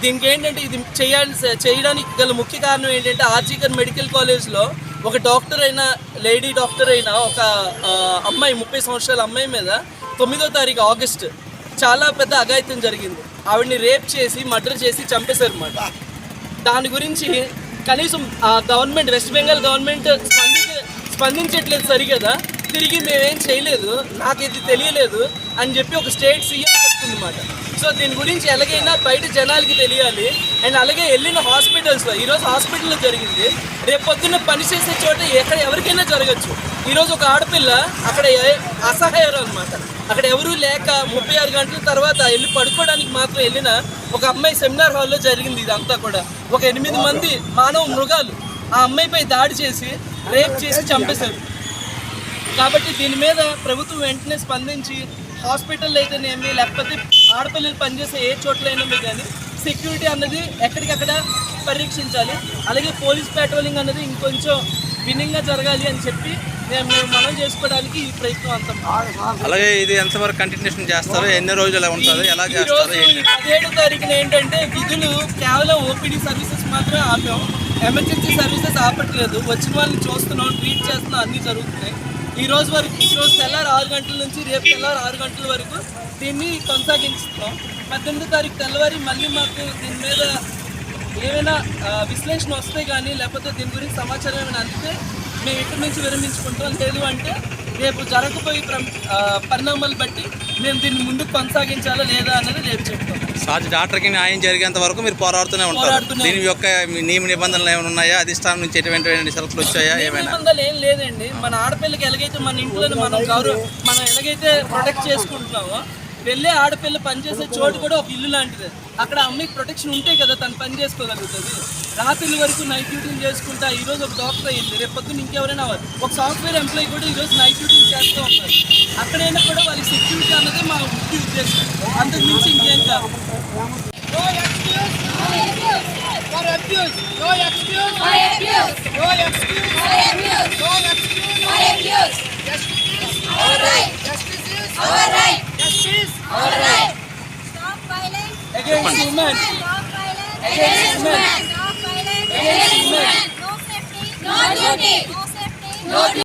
దీనికి ఏంటంటే ఇది చేయడానికి గల ముఖ్య కారణం ఏంటంటే ఆర్జికర్ మెడికల్ కాలేజ్లో ఒక డాక్టర్ అయిన లేడీ డాక్టర్ అయిన ఒక అమ్మాయి 30 సంవత్సరాల అమ్మాయి మీద 9వ తారీఖు ఆగస్టు చాలా పెద్ద అఘాయిత్యం జరిగింది. ఆవిడని రేప్ చేసి మర్డర్ చేసి చంపేశారు అన్నమాట. దాని గురించి కనీసం గవర్నమెంట్ వెస్ట్ బెంగాల్ గవర్నమెంట్ స్పందించట్లేదు సరిగదా. తిరిగి మేమేం చేయలేదు, నాకు ఇది తెలియలేదు అని చెప్పి ఒక స్టేట్ సీఎం చెప్తుందన్నమాట. సో దీని గురించి ఎలాగైనా బయట జనాలకి తెలియాలి. అండ్ అలాగే వెళ్ళిన హాస్పిటల్స్లో ఈరోజు హాస్పిటల్లో జరిగింది, రేపు పొద్దున్న పనిచేసే చోట ఎక్కడ ఎవరికైనా జరగచ్చు. ఈరోజు ఒక ఆడపిల్ల అక్కడ అసహాయరు అనమాట. అక్కడ ఎవరూ లేక 36 గంటల తర్వాత వెళ్ళి పడుకోవడానికి మాత్రం వెళ్ళిన ఒక అమ్మాయి సెమినార్ హాల్లో జరిగింది. ఇదంతా కూడా ఒక 8 మంది మానవ మృగాలు ఆ అమ్మాయిపై దాడి చేసి రేప్ చేసి చంపేశారు. కాబట్టి దీని మీద ప్రభుత్వం వెంటనే స్పందించి హాస్పిటల్ అయితేనేమి లేకపోతే ఆడపిల్లలు పనిచేసే ఏ చోట్లైనా కానీ సెక్యూరిటీ అన్నది ఎక్కడికక్కడ పరీక్షించాలి. అలాగే పోలీస్ పెట్రోలింగ్ అన్నది ఇంకొంచెం భిన్నంగా జరగాలి అని చెప్పి మేము మనం చేసుకోవడానికి ఈ ప్రయత్నం అంతా. అలాగే ఇది ఎంతవరకు కంటిన్యూషన్ చేస్తారు, ఎన్ని రోజులు ఉంటుంది, ఎలా చేస్తారు? 17వ తారీఖున ఏంటంటే విధులు కేవలం ఓపీడీ సర్వీసెస్ మాత్రమే ఆపాం, ఎమర్జెన్సీ సర్వీసెస్ ఆపట్లేదు. వచ్చిన వాళ్ళని చూస్తున్నాం, ట్రీట్ చేస్తున్నాం, అన్నీ జరుగుతున్నాయి. ఈరోజు తెల్లారు 6 గంటల నుంచి రేపు తెల్లారు 6 గంటల వరకు దీన్ని కొనసాగిస్తున్నాం. 18వ తారీఖు తెల్లవారి మళ్ళీ మాకు దీని మీద ఏమైనా విశ్లేషణ వస్తే కానీ లేకపోతే దీని గురించి సమాచారం ఏమైనా అందితే మేము ఇక్కడి నుంచి విరమించుకుంటాం. లేదు అంటే రేపు జరగబోయే పరిణామాలు బట్టి మేము దీన్ని ముందుకు కొనసాగించాలా లేదా అన్నది రేపు చెప్తాం. డాక్టర్కి న్యాయం జరిగేంత వరకు మీరు పోరాడుతూనే ఉంటారు. దీని యొక్క నియమ నిబంధనలు ఏమైనా ఉన్నాయా? అధిష్టానం నుంచి ఎటువంటి షరతులు వచ్చాయా? ఏమైనా నిబంధనలు ఏం లేదండి. మన ఆడపిల్లకి ఎలాగైతే మన ఇంట్లో మనం ఎలాగైతే ప్రొటెక్ట్ చేసుకుంటున్నామో వెళ్ళే ఆడపిల్ల పనిచేసే చోటు కూడా ఒక ఇల్లు లాంటిది. అక్కడ అమ్మాయికి ప్రొటెక్షన్ ఉంటే కదా తను పని చేసుకోగలుగుతుంది. రాత్రి వరకు నైట్ డ్యూటీలు చేసుకుంటా ఈరోజు ఒక డాక్టర్ అయ్యింది, రేపు పొద్దున్న ఇంకెవరైనా ఒక సాఫ్ట్వేర్ ఎంప్లాయీ కూడా ఈరోజు నైట్ డ్యూటీలు చేస్తూ ఉన్నారు. అక్కడైనా కూడా వాళ్ళకి సెక్యూరిటీ అన్నది మా ముఖ్య ఉద్దేశం, అంతకు మించి ఇంకేం కాదు. Against women. Against women. Against women. No safety. No duty. No safety. No duty.